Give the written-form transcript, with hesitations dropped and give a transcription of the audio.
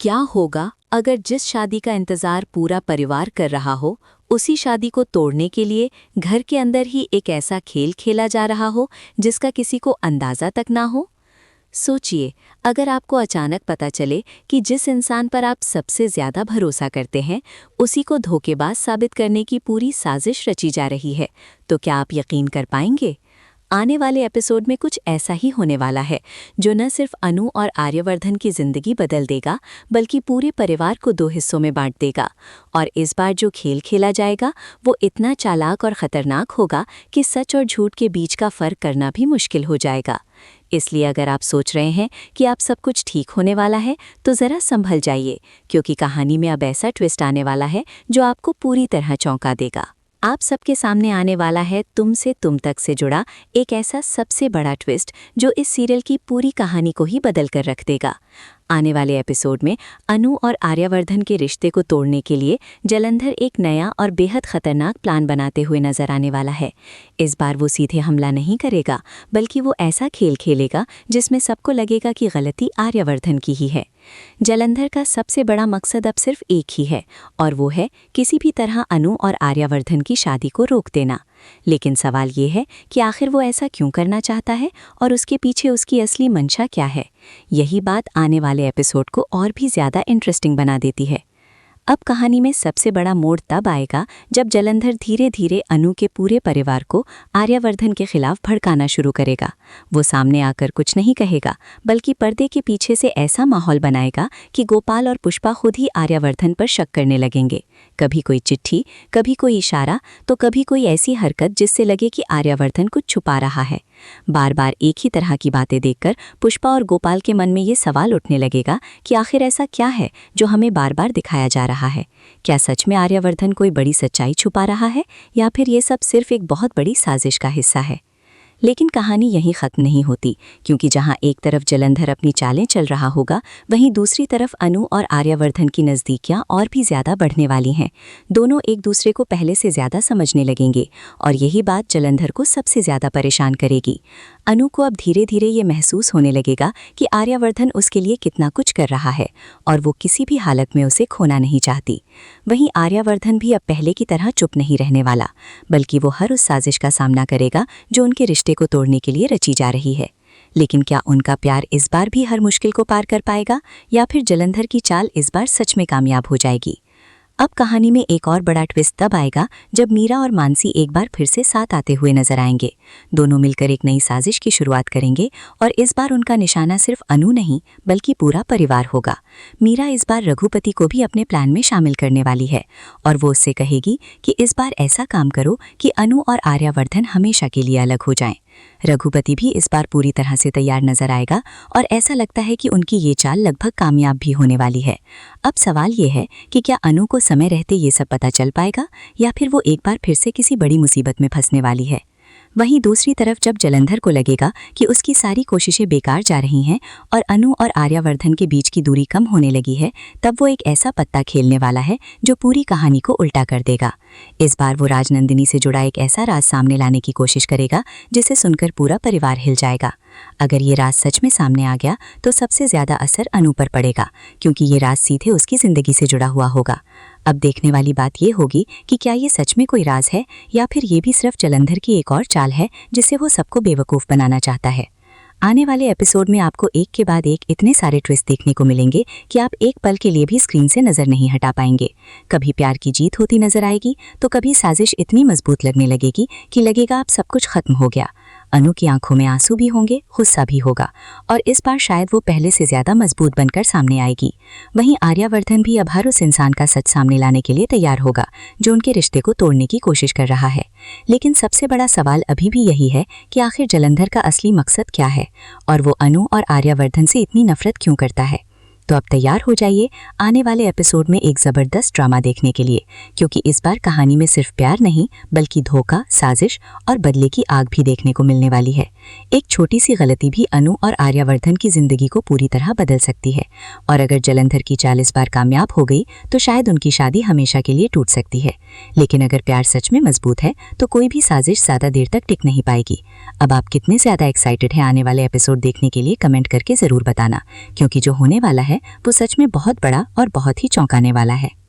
क्या होगा अगर जिस शादी का इंतजार पूरा परिवार कर रहा हो, उसी शादी को तोड़ने के लिए घर के अंदर ही एक ऐसा खेल खेला जा रहा हो जिसका किसी को अंदाजा तक ना हो? सोचिए, अगर आपको अचानक पता चले कि जिस इंसान पर आप सबसे ज्यादा भरोसा करते हैं, उसी को धोखेबाज साबित करने की पूरी साजिश रची जा रही है, तो क्या आप यकीन कर पाएंगे? आने वाले एपिसोड में कुछ ऐसा ही होने वाला है, जो न सिर्फ अनु और आर्यवर्धन की जिंदगी बदल देगा, बल्कि पूरे परिवार को दो हिस्सों में बांट देगा। और इस बार जो खेल खेला जाएगा, वो इतना चालाक और खतरनाक होगा कि सच और झूठ के बीच का फर्क करना भी मुश्किल हो जाएगा। इसलिए अगर आप सोच रहे हैं कि आप सब कुछ ठीक होने वाला है, तो ज़रा संभल जाइए, क्योंकि कहानी में अब ऐसा ट्विस्ट आने वाला है जो आपको पूरी तरह चौंका देगा। आप सबके सामने आने वाला है तुम से तुम तक से जुड़ा एक ऐसा सबसे बड़ा ट्विस्ट जो इस सीरियल की पूरी कहानी को ही बदल कर रख देगा। आने वाले एपिसोड में अनु और आर्यवर्धन के रिश्ते को तोड़ने के लिए जलंधर एक नया और बेहद खतरनाक प्लान बनाते हुए नजर आने वाला है। इस बार वो सीधे हमला नहीं करेगा, बल्कि वो ऐसा खेल खेलेगा जिसमें सबको लगेगा कि गलती आर्यवर्धन की ही है। जलंधर का सबसे बड़ा मकसद अब सिर्फ एक ही है, और वो है किसी भी तरह अनु और आर्यवर्धन की शादी को रोक देना। लेकिन सवाल ये है कि आखिर वो ऐसा क्यों करना चाहता है और उसके पीछे उसकी असली मंशा क्या है। यही बात आने वाले एपिसोड को और भी ज़्यादा इंटरेस्टिंग बना देती है। अब कहानी में सबसे बड़ा मोड़ तब आएगा जब जलंधर धीरे धीरे अनु के पूरे परिवार को आर्यवर्धन के खिलाफ भड़काना शुरू करेगा। वो सामने आकर कुछ नहीं कहेगा, बल्कि पर्दे के पीछे से ऐसा माहौल बनाएगा कि गोपाल और पुष्पा खुद ही आर्यवर्धन पर शक करने लगेंगे। कभी कोई चिट्ठी, कभी कोई इशारा, तो कभी कोई ऐसी हरकत जिससे लगे कि आर्यवर्धन कुछ छुपा रहा है। बार बार एक ही तरह की बातें देखकर पुष्पा और गोपाल के मन में ये सवाल उठने लगेगा कि आखिर ऐसा क्या है जो हमें बार बार दिखाया जा रहा है। क्या सच में आर्यवर्धन कोई बड़ी सच्चाई छुपा रहा है, या फिर ये सब सिर्फ एक बहुत बड़ी साजिश का हिस्सा है? लेकिन कहानी यहीं ख़त्म नहीं होती, क्योंकि जहां एक तरफ जलंधर अपनी चालें चल रहा होगा, वहीं दूसरी तरफ अनु और आर्यवर्धन की नज़दीकियां और भी ज़्यादा बढ़ने वाली हैं। दोनों एक दूसरे को पहले से ज़्यादा समझने लगेंगे, और यही बात जलंधर को सबसे ज़्यादा परेशान करेगी। अनु को अब धीरे धीरे ये महसूस होने लगेगा कि आर्यवर्धन उसके लिए कितना कुछ कर रहा है, और वो किसी भी हालत में उसे खोना नहीं चाहती। वहीं आर्यवर्धन भी अब पहले की तरह चुप नहीं रहने वाला, बल्कि वो हर उस साजिश का सामना करेगा जो उनके रिश्ते को तोड़ने के लिए रची जा रही है। लेकिन क्या उनका प्यार इस बार भी हर मुश्किल को पार कर पाएगा, या फिर जलंधर की चाल इस बार सच में कामयाब हो जाएगी? अब कहानी में एक और बड़ा ट्विस्ट तब आएगा जब मीरा और मानसी एक बार फिर से साथ आते हुए नजर आएंगे। दोनों मिलकर एक नई साजिश की शुरुआत करेंगे, और इस बार उनका निशाना सिर्फ अनु नहीं, बल्कि पूरा परिवार होगा। मीरा इस बार रघुपति को भी अपने प्लान में शामिल करने वाली है, और वो उससे कहेगी कि इस बार ऐसा काम करो कि अनु और आर्यवर्धन हमेशा के लिए अलग हो जाएं। रघुपति भी इस बार पूरी तरह से तैयार नजर आएगा, और ऐसा लगता है कि उनकी ये चाल लगभग कामयाब भी होने वाली है। अब सवाल ये है कि क्या अनु को समय रहते ये सब पता चल पाएगा, या फिर वो एक बार फिर से किसी बड़ी मुसीबत में फंसने वाली है। वहीं दूसरी तरफ जब जलंधर को लगेगा कि उसकी सारी कोशिशें बेकार जा रही हैं और अनु और आर्यवर्धन के बीच की दूरी कम होने लगी है, तब वो एक ऐसा पत्ता खेलने वाला है जो पूरी कहानी को उल्टा कर देगा। इस बार वो राजनंदिनी से जुड़ा एक ऐसा राज सामने लाने की कोशिश करेगा जिसे सुनकर पूरा परिवार हिल जाएगा। अगर ये राज सच में सामने आ गया तो सबसे ज्यादा असर अनु पर पड़ेगा, क्योंकि ये राज सीधे उसकी जिंदगी से जुड़ा हुआ होगा। अब देखने वाली बात ये होगी कि क्या ये सच में कोई राज है, या फिर ये भी सिर्फ जलंधर की एक और चाल है जिससे वो सबको बेवकूफ़ बनाना चाहता है। आने वाले एपिसोड में आपको एक के बाद एक इतने सारे ट्विस्ट देखने को मिलेंगे कि आप एक पल के लिए भी स्क्रीन से नजर नहीं हटा पाएंगे। कभी प्यार की जीत होती नजर आएगी, तो कभी साजिश इतनी मजबूत लगने लगेगी कि लगेगा अब सब कुछ खत्म हो गया। अनु की आंखों में आंसू भी होंगे, गुस्सा भी होगा, और इस बार शायद वो पहले से ज्यादा मजबूत बनकर सामने आएगी। वहीं आर्यवर्धन भी अब हर उस इंसान का सच सामने लाने के लिए तैयार होगा जो उनके रिश्ते को तोड़ने की कोशिश कर रहा है। लेकिन सबसे बड़ा सवाल अभी भी यही है कि आखिर जलंधर का असली मकसद क्या है, और वो अनु और आर्यवर्धन से इतनी नफरत क्यों करता है। तो अब तैयार हो जाइए आने वाले एपिसोड में एक ज़बरदस्त ड्रामा देखने के लिए, क्योंकि इस बार कहानी में सिर्फ प्यार नहीं, बल्कि धोखा, साजिश और बदले की आग भी देखने को मिलने वाली है। एक छोटी सी गलती भी अनु और आर्यवर्धन की जिंदगी को पूरी तरह बदल सकती है, और अगर जलंधर की चाल इस बार कामयाब हो गई तो शायद उनकी शादी हमेशा के लिए टूट सकती है। लेकिन अगर प्यार सच में मजबूत है तो कोई भी साजिश ज़्यादा देर तक टिक नहीं पाएगी। अब आप कितने ज़्यादा एक्साइटेड हैं आने वाले एपिसोड देखने के लिए, कमेंट करके ज़रूर बताना, क्योंकि जो होने वाला है वो सच में बहुत बड़ा और बहुत ही चौंकाने वाला है।